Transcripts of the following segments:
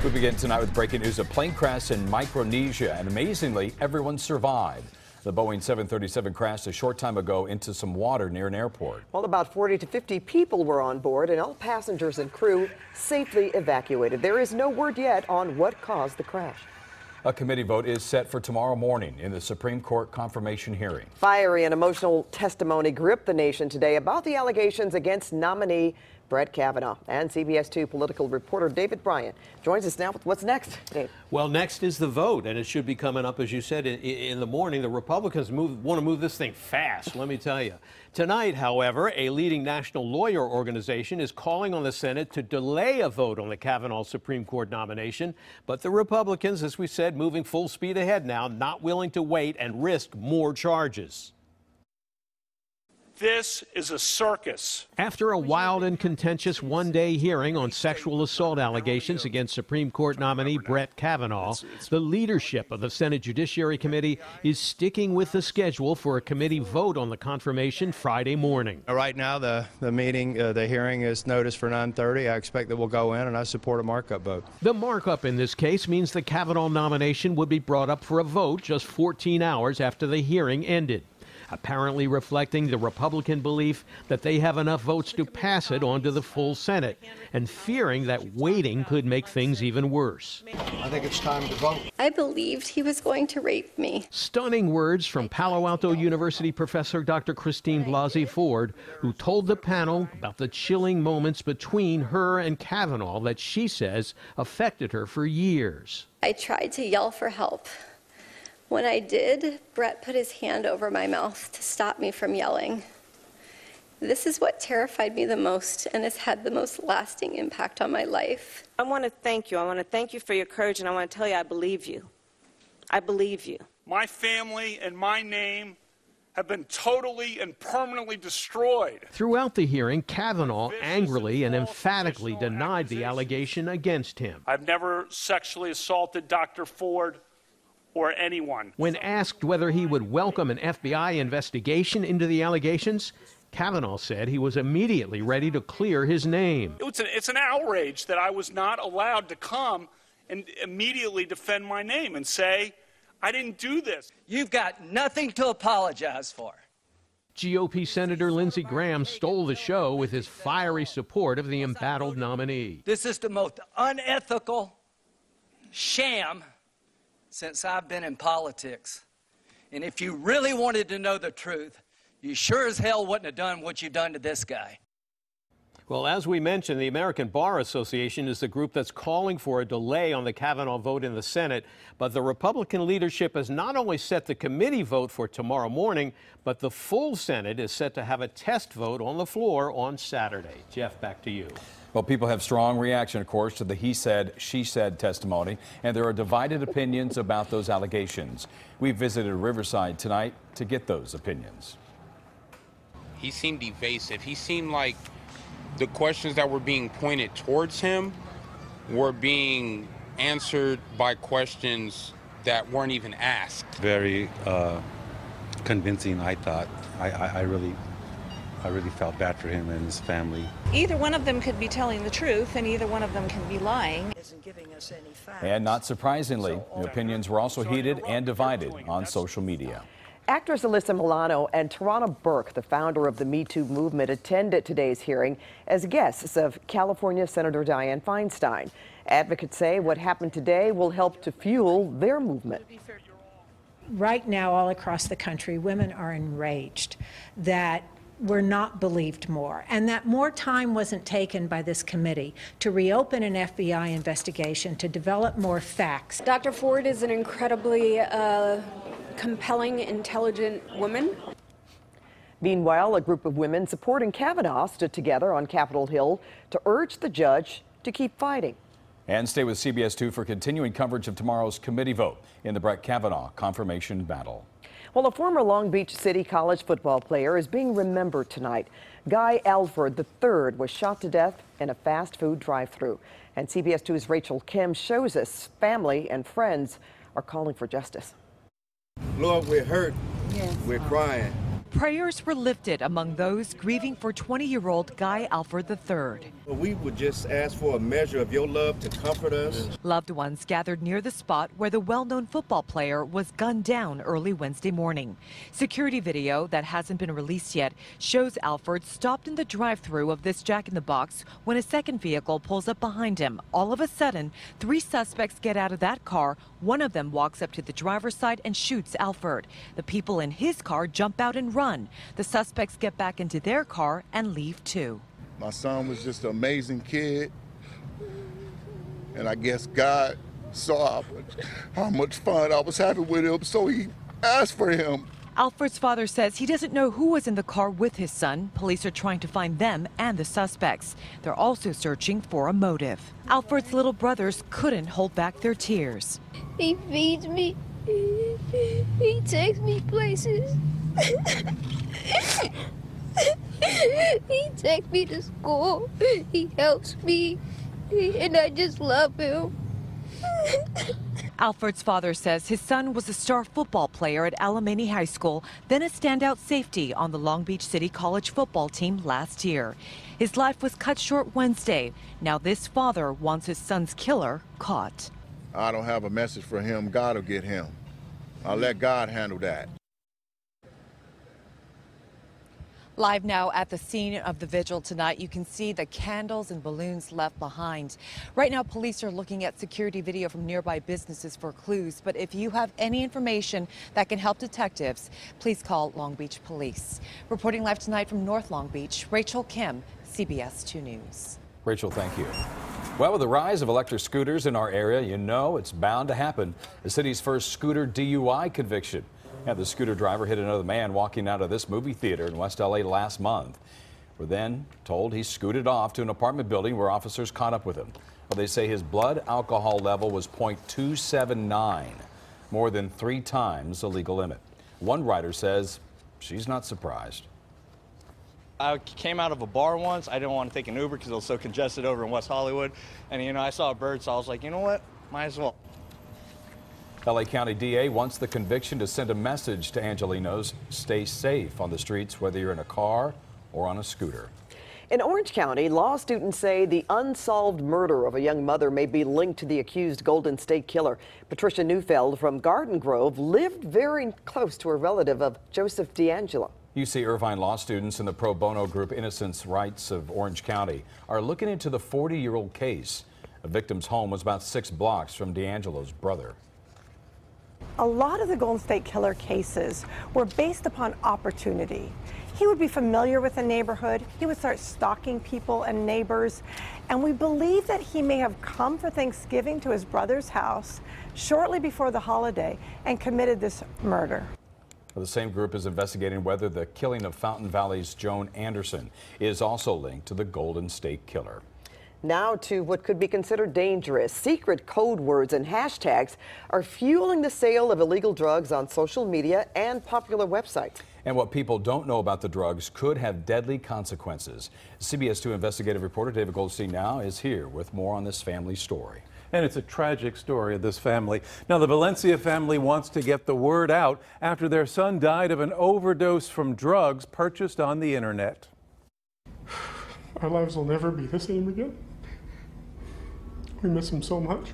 We begin tonight with breaking news. A plane crash in Micronesia, and amazingly, everyone survived. The Boeing 737 crashed a short time ago into some water near an airport. Well, about 40 to 50 people were on board, and all passengers and crew safely evacuated. There is no word yet on what caused the crash. A committee vote is set for tomorrow morning in the Supreme Court confirmation hearing. Fiery and emotional testimony gripped the nation today about the allegations against nominee Ford-Kavanaugh. And CBS2 political reporter David Bryant joins us now with what's next. Dave. Well, next is the vote, and it should be coming up, as you said, in the morning. The Republicans want to move this thing fast, let me tell you. Tonight, however, a leading national lawyer organization is calling on the Senate to delay a vote on the Kavanaugh Supreme Court nomination. But the Republicans, as we said, moving full speed ahead now, not willing to wait and risk more charges. This is a circus. After a wild and contentious one-day hearing on sexual assault allegations against Supreme Court nominee Brett Kavanaugh, the leadership of the Senate Judiciary Committee is sticking with the schedule for a committee vote on the confirmation Friday morning. Right now, the hearing is noticed for 9:30. I expect that we'll go in, and I support a markup vote. The markup in this case means the Kavanaugh nomination would be brought up for a vote just 14 hours after the hearing ended, apparently reflecting the Republican belief that they have enough votes to pass it on to the full Senate, and fearing that waiting could make things even worse. I think it's time to vote. I believed he was going to rape me. Stunning words from Palo Alto University professor Dr. Christine Blasey-Ford, who told the panel about the chilling moments between her and Kavanaugh that she says affected her for years. I tried to yell for help. When I did, Brett put his hand over my mouth to stop me from yelling. This is what terrified me the most and has had the most lasting impact on my life. I want to thank you. I want to thank you for your courage, and I want to tell you I believe you. I believe you. My family and my name have been totally and permanently destroyed. Throughout the hearing, Kavanaugh angrily and emphatically denied the allegation against him. I've never sexually assaulted Dr. Ford or anyone. When asked whether he would welcome an FBI investigation into the allegations, Kavanaugh said he was immediately ready to clear his name. It's an outrage that I was not allowed to come and immediately defend my name and say, I didn't do this. You've got nothing to apologize for. GOP Senator Lindsey Graham stole the show with his fiery support of the embattled nominee. This is the most unethical sham since I've been in politics. And if you really wanted to know the truth, you sure as hell wouldn't have done what you've done to this guy. Well, as we mentioned, the American Bar Association is the group that's calling for a delay on the Kavanaugh vote in the Senate. But the Republican leadership has not only set the committee vote for tomorrow morning, but the full Senate is set to have a test vote on the floor on Saturday. Jeff, back to you. Well, people have strong reaction, of course, to the he said, she said testimony, and there are divided opinions about those allegations. We visited Riverside tonight to get those opinions. He seemed evasive. He seemed like the questions that were being pointed towards him were being answered by questions that weren't even asked. Very convincing, I thought. I really felt bad for him and his family. Either one of them could be telling the truth, and either one of them can be lying. And not surprisingly, the opinions were also heated and divided on social media. Actress Alyssa Milano and Tarana Burke, the founder of the Me Too movement, attended today's hearing as guests of California Senator Dianne Feinstein. Advocates say what happened today will help to fuel their movement. Right now, all across the country, women are enraged that we're not believed more, and that more time wasn't taken by this committee to reopen an FBI investigation, to develop more facts. Dr. Ford is an incredibly compelling, intelligent woman. Meanwhile, a group of women supporting Kavanaugh stood together on Capitol Hill to urge the judge to keep fighting. And stay with CBS2 for continuing coverage of tomorrow's committee vote in the Brett Kavanaugh confirmation battle. Well, a former Long Beach City College football player is being remembered tonight. Guy Alford III was shot to death in a fast food drive-thru. And CBS2's Rachel Kim shows us family and friends are calling for justice. Lord, we're hurt. Yes. We're crying. Prayers were lifted among those grieving for 20-year-old Guy Alford III. We would just ask for a measure of your love to comfort us. Loved ones gathered near the spot where the well-known football player was gunned down early Wednesday morning. Security video that hasn't been released yet shows Alford stopped in the drive-thru of this Jack in the Box when a second vehicle pulls up behind him. All of a sudden, 3 suspects get out of that car. One of them walks up to the driver's side and shoots Alford. The people in his car jump out and run. The suspects get back into their car and leave too. My son was just an amazing kid, and I guess God saw how much fun I was having with him, so he asked for him. Alford's father says he doesn't know who was in the car with his son. Police are trying to find them and the suspects. They're also searching for a motive. Alford's little brothers couldn't hold back their tears. He feeds me. He takes me places. He takes me to school. He helps me. And I just love him. Alford's father says his son was a star football player at Alamany High School, then a standout safety on the Long Beach City College football team last year. His life was cut short Wednesday. Now this father wants his son's killer caught. I don't have a message for him. God will get him. I'll let God handle that. Live now at the scene of the vigil tonight, you can see the candles and balloons left behind. Right now, police are looking at security video from nearby businesses for clues. But if you have any information that can help detectives, please call Long Beach Police. Reporting live tonight from North Long Beach, Rachel Kim, CBS 2 News. Rachel, thank you. Well, with the rise of electric scooters in our area, you know it's bound to happen. The city's first scooter DUI conviction. The scooter driver hit another man walking out of this movie theater in West LA last month. We're then told he scooted off to an apartment building where officers caught up with him. Well, they say his blood alcohol level was .279, more than 3 times the legal limit. One writer says she's not surprised. I came out of a bar once. I didn't want to take an Uber because it was so congested over in West Hollywood. And, you know, I saw a bird, so I was like, you know what? Might as well. LA County DA wants the conviction to send a message to Angelenos. Stay safe on the streets, whether you're in a car or on a scooter. In Orange County, law students say the unsolved murder of a young mother may be linked to the accused Golden State Killer. Patricia Neufeld from Garden Grove lived very close to a relative of Joseph DeAngelo. UC Irvine law students in the pro bono group Innocence Rights of Orange County are looking into the 40-year-old case. The victim's home was about 6 blocks from DeAngelo's brother. A lot of the Golden State Killer cases were based upon opportunity. He would be familiar with the neighborhood. He would start stalking people and neighbors. And we believe that he may have come for Thanksgiving to his brother's house shortly before the holiday and committed this murder. The same group is investigating whether the killing of Fountain Valley's Joan Anderson is also linked to the Golden State Killer. Now to what could be considered dangerous. Secret code words and hashtags are fueling the sale of illegal drugs on social media and popular websites. And what people don't know about the drugs could have deadly consequences. CBS 2 investigative reporter David Goldstein now is here with more on this family story. And it's a tragic story of this family. Now, the Valencia family wants to get the word out after their son died of an overdose from drugs purchased on the internet. Our lives will never be the same again. We miss him so much.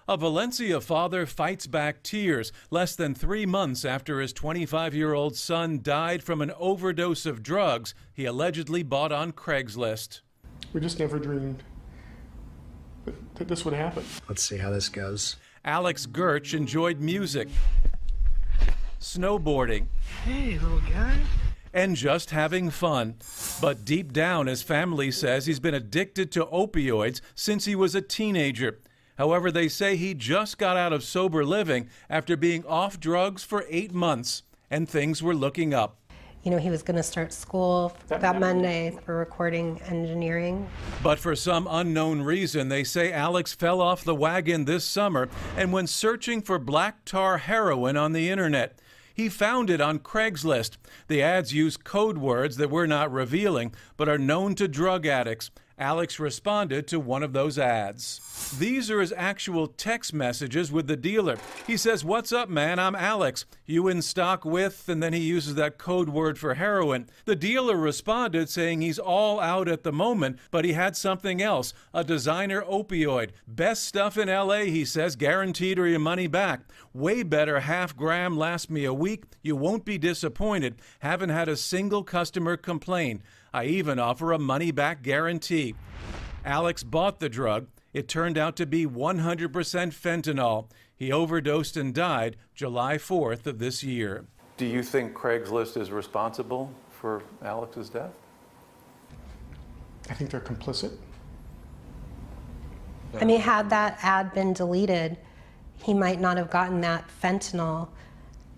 A Valencia father fights back tears less than 3 months after his 25-year-old son died from an overdose of drugs he allegedly bought on Craigslist. We just never dreamed that this would happen. Let's see how this goes. Alex Gertch enjoyed music, snowboarding, hey, little guy, and just having fun. But deep down, his family says he's been addicted to opioids since he was a teenager. However, they say he just got out of sober living after being off drugs for 8 months, and things were looking up. You know, he was going to start school that Monday for recording engineering. But for some unknown reason, they say Alex fell off the wagon this summer and went searching for black tar heroin on the internet. He found it on Craigslist. The ads use code words that we're not revealing, but are known to drug addicts. Alex responded to one of those ads. These are his actual text messages with the dealer. He says, "What's up, man? I'm Alex. You in stock with," and then he uses that code word for heroin. The dealer responded saying he's all out at the moment, but he had something else, a designer opioid. "Best stuff in LA, he says, guaranteed or your money back. Way better, half-gram, last me a week. You won't be disappointed. Haven't had a single customer complain. I even offer a money-back guarantee." Alex bought the drug. It turned out to be 100% fentanyl. He overdosed and died July 4th of this year. Do you think Craigslist is responsible for Alex's death? I think they're complicit. I mean, had that ad been deleted, he might not have gotten that fentanyl,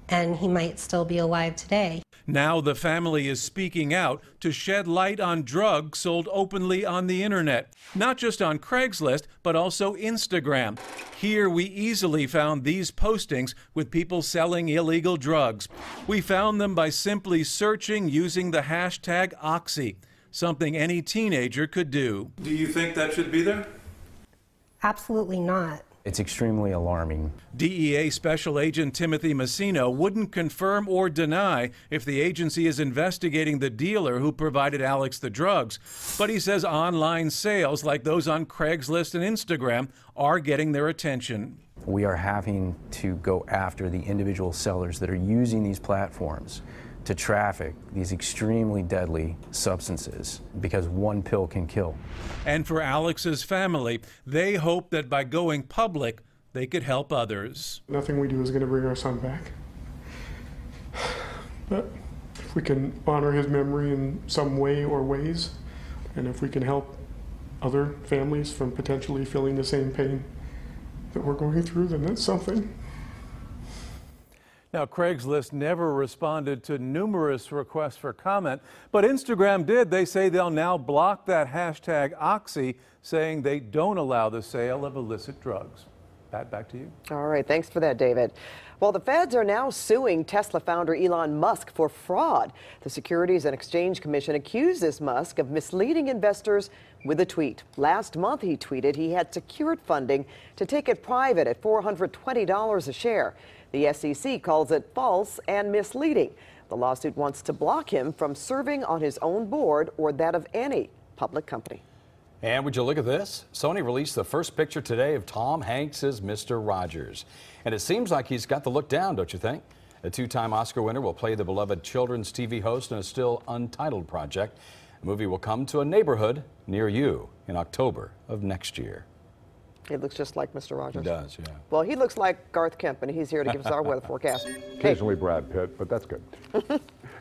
and he might still be alive today. Now the family is speaking out to shed light on drugs sold openly on the internet, not just on Craigslist, but also Instagram. Here we easily found these postings with people selling illegal drugs. We found them by simply searching using the hashtag Oxy, something any teenager could do. Do you think that should be there? Absolutely not. It's extremely alarming. DEA Special Agent Timothy Messino wouldn't confirm or deny if the agency is investigating the dealer who provided Alex the drugs. But he says online sales like those on Craigslist and Instagram are getting their attention. We are having to go after the individual sellers that are using these platforms to traffic these extremely deadly substances, because one pill can kill. And for Alex's family, they hope that by going public, they could help others. Nothing we do is going to bring our son back. But if we can honor his memory in some way or ways, and if we can help other families from potentially feeling the same pain that we're going through, then that's something. Now, Craigslist never responded to numerous requests for comment, but Instagram did. They say they'll now block that hashtag Oxy, saying they don't allow the sale of illicit drugs. Pat, back to you. All right, thanks for that, David. Well, the feds are now suing Tesla founder Elon Musk for fraud. The Securities and Exchange Commission accuses Musk of misleading investors with a tweet. Last month, he tweeted he had secured funding to take it private at $420 a share. The SEC calls it false and misleading. The lawsuit wants to block him from serving on his own board or that of any public company. And would you look at this? Sony released the first picture today of Tom Hanks as Mr. Rogers. And it seems like he's got the look down, don't you think? The two-time Oscar winner will play the beloved children's TV host in a still untitled project. The movie will come to a neighborhood near you in October of next year. He looks just like Mr. Rogers. He does, yeah. Well, he looks like Garth Kemp, and he's here to give us our weather forecast. Occasionally Brad Pitt, but that's good.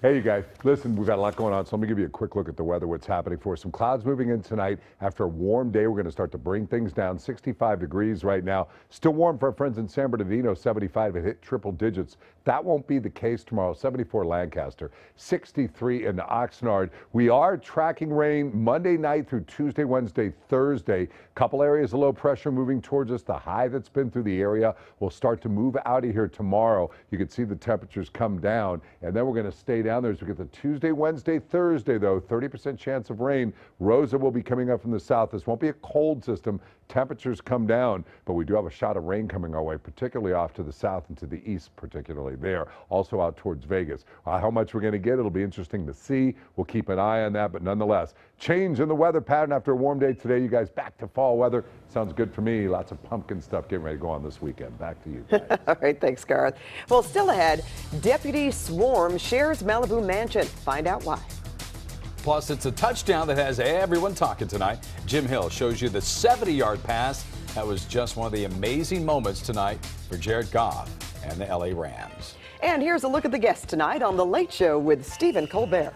Hey, you guys, listen, we've got a lot going on, so let me give you a quick look at the weather, what's happening for us. Some clouds moving in tonight. After a warm day, we're going to start to bring things down. 65 degrees right now. Still warm for our friends in San Bernardino, 75. It hit triple digits. That won't be the case tomorrow. 74 Lancaster, 63 in Oxnard. We are tracking rain Monday night through Tuesday, Wednesday, Thursday. Couple areas of low pressure moving towards us. The high that's been through the area will start to move out of here tomorrow. You can see the temperatures come down, and then we're going to stay down there as we get the Tuesday, Wednesday, Thursday, though. 30% chance of rain. Rosa will be coming up from the south. This won't be a cold system. Temperatures come down, but we do have a shot of rain coming our way, particularly off to the south and to the east, particularly there. Also out towards Vegas. How much we're going to get, it'll be interesting to see. We'll keep an eye on that, but nonetheless, change in the weather pattern after a warm day today. You guys back to fall weather. Sounds good for me. Lots of pumpkin stuff getting ready to go on this weekend. Back to you guys. All right, thanks, Garth. Well, still ahead, deputy swarm shares Malibu mansion. Find out why. Plus, it's a touchdown that has everyone talking tonight. Jim Hill shows you the 70-yard pass. That was just one of the amazing moments tonight for Jared Goff and the LA Rams. And here's a look at the guests tonight on The Late Show with Stephen Colbert.